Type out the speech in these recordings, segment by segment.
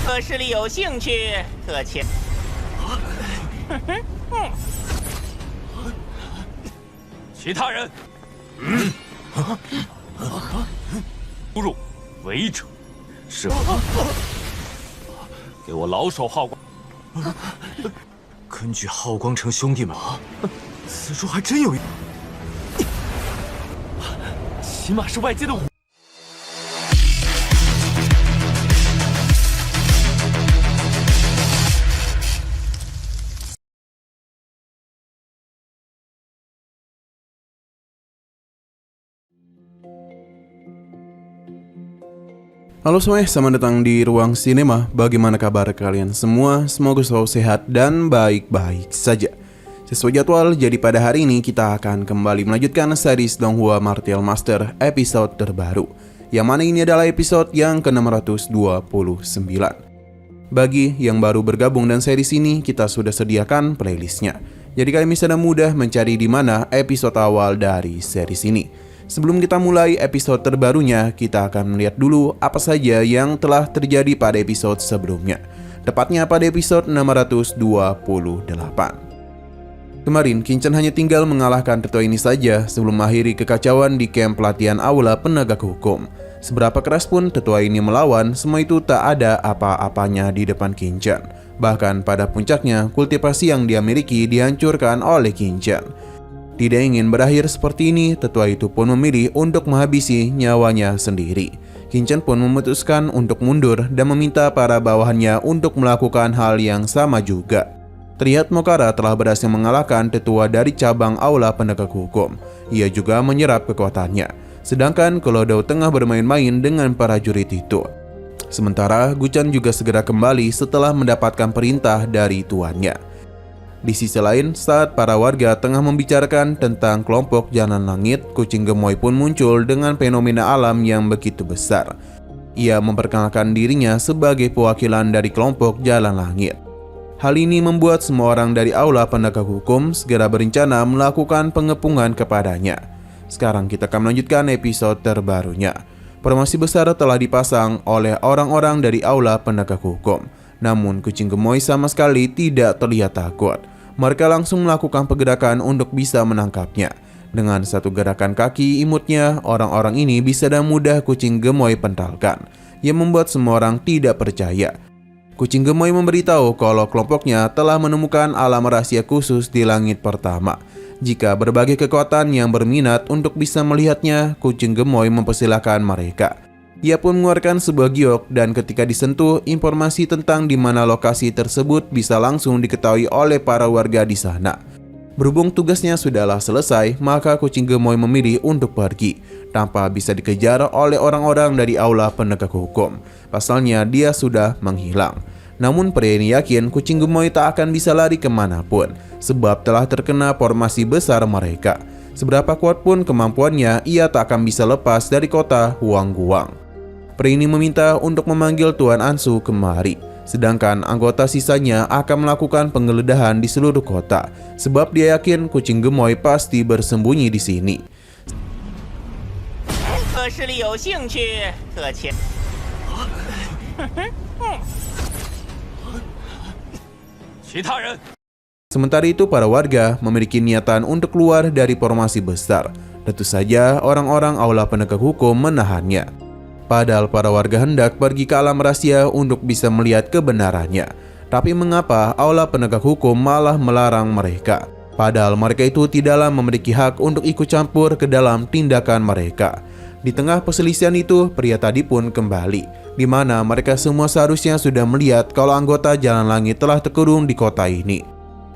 各势力有兴趣，可前。其他人，出入违者，是给我老守浩光。根据浩光城兄弟们，此处还真有一，起码是外界的武。Halo semuanya, selamat datang di Ruang Sinema. Bagaimana kabar kalian semua? Semoga selalu sehat dan baik-baik saja. Sesuai jadwal, jadi pada hari ini kita akan kembali melanjutkan series Donghua Martial Master episode terbaru, yang mana ini adalah episode yang ke-629. Bagi yang baru bergabung dan series ini, kita sudah sediakan playlistnya. Jadi kalian bisa dengan mudah mencari di mana episode awal dari series ini. Sebelum kita mulai episode terbarunya, kita akan melihat dulu apa saja yang telah terjadi pada episode sebelumnya. Tepatnya pada episode 628. Kemarin, Kinchan hanya tinggal mengalahkan tetua ini saja sebelum mengakhiri kekacauan di camp pelatihan aula penegak hukum. Seberapa keras pun tetua ini melawan, semua itu tak ada apa-apanya di depan Kinchan. Bahkan pada puncaknya, kultivasi yang dia miliki dihancurkan oleh Kinchan. Tidak ingin berakhir seperti ini, tetua itu pun memilih untuk menghabisi nyawanya sendiri. Kinchan pun memutuskan untuk mundur dan meminta para bawahannya untuk melakukan hal yang sama juga. Terlihat Mokara telah berhasil mengalahkan tetua dari cabang aula penegak hukum. Ia juga menyerap kekuatannya. Sedangkan Klodou tengah bermain-main dengan para jurid itu. Sementara Guchan juga segera kembali setelah mendapatkan perintah dari tuannya. Di sisi lain, saat para warga tengah membicarakan tentang kelompok Jalan Langit, kucing gemoy pun muncul dengan fenomena alam yang begitu besar. Ia memperkenalkan dirinya sebagai perwakilan dari kelompok Jalan Langit. Hal ini membuat semua orang dari aula penegak hukum segera berencana melakukan pengepungan kepadanya. Sekarang kita akan melanjutkan episode terbarunya. Formasi besar telah dipasang oleh orang-orang dari aula penegak hukum. Namun kucing gemoy sama sekali tidak terlihat takut. Mereka langsung melakukan pergerakan untuk bisa menangkapnya. Dengan satu gerakan kaki imutnya, orang-orang ini bisa dengan mudah kucing gemoy pentalkan, yang membuat semua orang tidak percaya. Kucing gemoy memberitahu kalau kelompoknya telah menemukan alam rahasia khusus di langit pertama. Jika berbagai kekuatan yang berminat untuk bisa melihatnya, kucing gemoy mempersilahkan mereka. Ia pun mengeluarkan sebuah giok dan ketika disentuh, informasi tentang di mana lokasi tersebut bisa langsung diketahui oleh para warga di sana. Berhubung tugasnya sudahlah selesai, maka kucing gemoy memilih untuk pergi tanpa bisa dikejar oleh orang-orang dari aula penegak hukum. Pasalnya dia sudah menghilang. Namun pria ini yakin kucing gemoy tak akan bisa lari kemanapun sebab telah terkena formasi besar mereka. Seberapa kuat pun kemampuannya, ia tak akan bisa lepas dari kota Huangguang. Pria ini meminta untuk memanggil Tuan Ansu kemari, sedangkan anggota sisanya akan melakukan penggeledahan di seluruh kota, sebab dia yakin kucing gemoy pasti bersembunyi di sini. Sementara itu para warga memiliki niatan untuk keluar dari formasi besar. Tentu saja orang-orang aula penegak hukum menahannya. Padahal para warga hendak pergi ke alam rahasia untuk bisa melihat kebenarannya. Tapi mengapa aula penegak hukum malah melarang mereka? Padahal mereka itu tidaklah memiliki hak untuk ikut campur ke dalam tindakan mereka. Di tengah perselisihan itu, pria tadi pun kembali, di mana mereka semua seharusnya sudah melihat kalau anggota Jalan Langit telah terkurung di kota ini.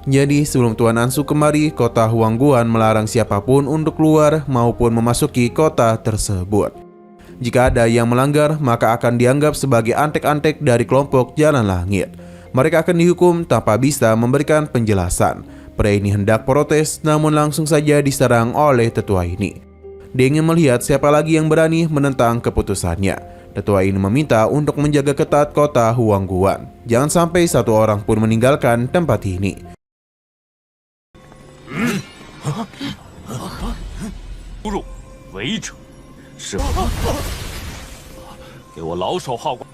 Jadi sebelum Tuan Ansu kemari, kota Huangguan melarang siapapun untuk keluar maupun memasuki kota tersebut. Jika ada yang melanggar, maka akan dianggap sebagai antek-antek dari kelompok Jalan Langit. Mereka akan dihukum tanpa bisa memberikan penjelasan. Pria ini hendak protes, namun langsung saja diserang oleh tetua ini. Dia ingin melihat siapa lagi yang berani menentang keputusannya. Tetua ini meminta untuk menjaga ketat kota Huangguan. Jangan sampai satu orang pun meninggalkan tempat ini. 出入违者，是给我老守浩光。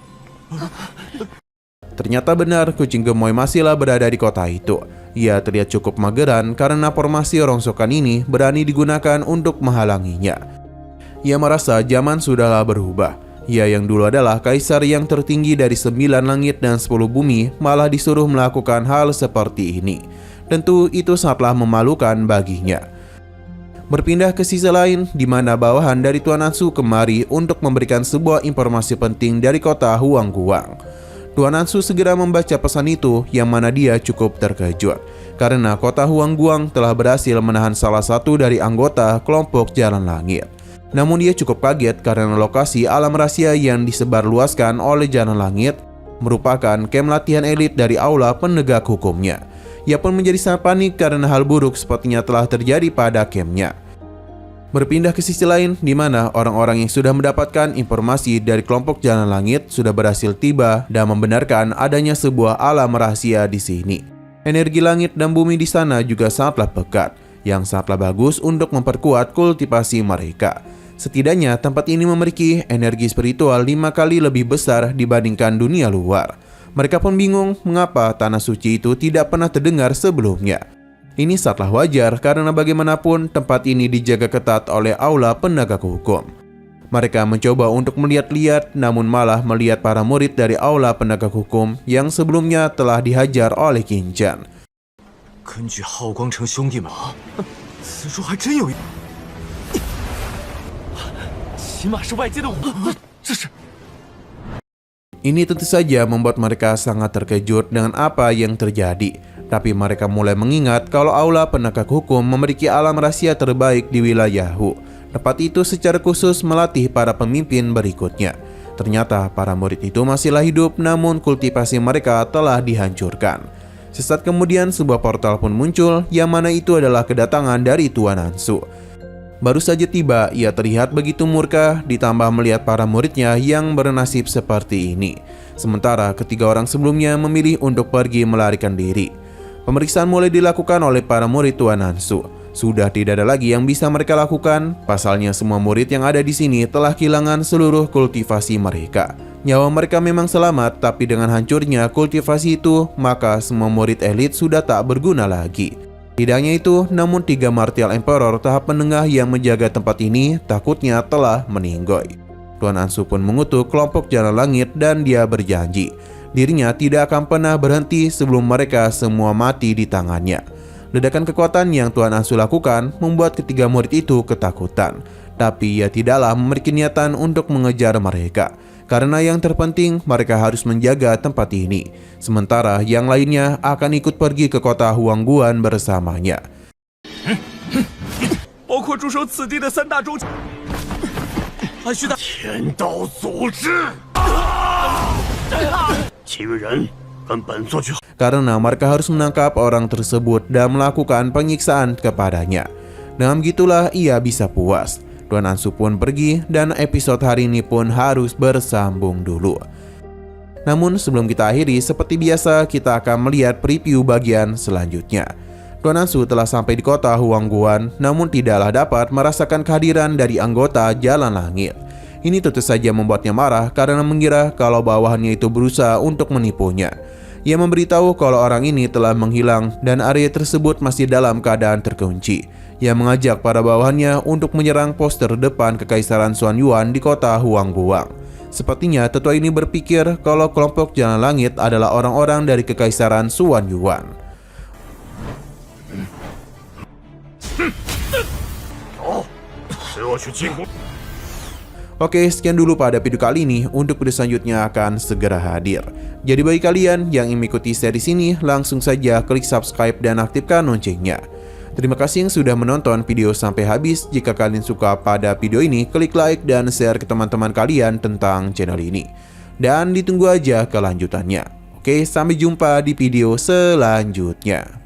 Ternyata benar, kucing gemoy masihlah berada di kota itu. Ia terlihat cukup mageran karena formasi rongsokan ini berani digunakan untuk menghalanginya. Ia merasa zaman sudahlah berubah. Ia yang dulu adalah kaisar yang tertinggi dari 9 langit dan 10 bumi malah disuruh melakukan hal seperti ini. Tentu itu sangatlah memalukan baginya. Berpindah ke sisi lain, di mana bawahan dari Tuan Ansu kemari untuk memberikan sebuah informasi penting dari kota Huangguang. Tuan Ansu segera membaca pesan itu, yang mana dia cukup terkejut karena kota Huangguang telah berhasil menahan salah satu dari anggota kelompok Jalan Langit. Namun dia cukup kaget karena lokasi alam rahasia yang disebarluaskan oleh Jalan Langit merupakan kem latihan elit dari aula penegak hukumnya. Ia pun menjadi sangat panik karena hal buruk sepertinya telah terjadi pada kemnya. Berpindah ke sisi lain, di mana orang-orang yang sudah mendapatkan informasi dari kelompok Jalan Langit sudah berhasil tiba dan membenarkan adanya sebuah alam rahasia di sini. Energi langit dan bumi di sana juga sangatlah pekat, yang sangatlah bagus untuk memperkuat kultivasi mereka. Setidaknya tempat ini memiliki energi spiritual 5 kali lebih besar dibandingkan dunia luar. Mereka pun bingung mengapa tanah suci itu tidak pernah terdengar sebelumnya. Ini sangatlah wajar karena bagaimanapun tempat ini dijaga ketat oleh aula penegak hukum. Mereka mencoba untuk melihat-lihat, namun malah melihat para murid dari aula penegak hukum yang sebelumnya telah dihajar oleh Qin Zhan. 根据浩光城兄弟们，此处还真有一。起码是外界的武，这是。 Ini tentu saja membuat mereka sangat terkejut dengan apa yang terjadi. Tapi mereka mulai mengingat kalau aula penegak hukum memiliki alam rahasia terbaik di wilayah Hu. Tempat itu secara khusus melatih para pemimpin berikutnya. Ternyata para murid itu masihlah hidup, namun kultivasi mereka telah dihancurkan. Sesaat kemudian sebuah portal pun muncul, yang mana itu adalah kedatangan dari Tuan Ansu. Baru saja tiba, ia terlihat begitu murka, ditambah melihat para muridnya yang bernasib seperti ini. Sementara ketiga orang sebelumnya memilih untuk pergi melarikan diri. Pemeriksaan mulai dilakukan oleh para murid Tuan Ansu. Sudah tidak ada lagi yang bisa mereka lakukan, pasalnya semua murid yang ada di sini telah kehilangan seluruh kultivasi mereka. Nyawa mereka memang selamat, tapi dengan hancurnya kultivasi itu, maka semua murid elit sudah tak berguna lagi. Tidak hanya itu, namun 3 Martial Emperor tahap menengah yang menjaga tempat ini takutnya telah meninggoy. Tuan Ansu pun mengutuk kelompok Jalan Langit dan dia berjanji dirinya tidak akan pernah berhenti sebelum mereka semua mati di tangannya. Ledakan kekuatan yang Tuan Ansu lakukan membuat ketiga murid itu ketakutan. Tapi ia tidaklah memiliki niatan untuk mengejar mereka. Karena yang terpenting mereka harus menjaga tempat ini. Sementara yang lainnya akan ikut pergi ke kota Huangguan bersamanya. 包括驻守此地的3大忠，还需的天道组织。其余人跟本座去。 Karena mereka harus menangkap orang tersebut dan melakukan penyiksaan kepadanya. Dengan begitulah ia bisa puas. Tuan Ansu pun pergi dan episode hari ini pun harus bersambung dulu. Namun sebelum kita akhiri, seperti biasa kita akan melihat preview bagian selanjutnya. Tuan Ansu telah sampai di kota Huangguan, namun tidaklah dapat merasakan kehadiran dari anggota Jalan Langit. Ini tentu saja membuatnya marah karena mengira kalau bawahannya itu berusaha untuk menipunya. Ia memberitahu kalau orang ini telah menghilang dan area tersebut masih dalam keadaan terkunci. Ia mengajak para bawahannya untuk menyerang poster depan Kekaisaran Xuan Yuan di kota Huangguang. Sepertinya tetua ini berpikir kalau kelompok Jalan Langit adalah orang-orang dari Kekaisaran Xuan Yuan. Oke, sekian dulu pada video kali ini. Untuk video selanjutnya akan segera hadir. Jadi bagi kalian yang ingin mengikuti series ini, langsung saja klik subscribe dan aktifkan loncengnya. Terima kasih yang sudah menonton video sampai habis. Jika kalian suka pada video ini, klik like dan share ke teman-teman kalian tentang channel ini. Dan ditunggu aja kelanjutannya. Oke, sampai jumpa di video selanjutnya.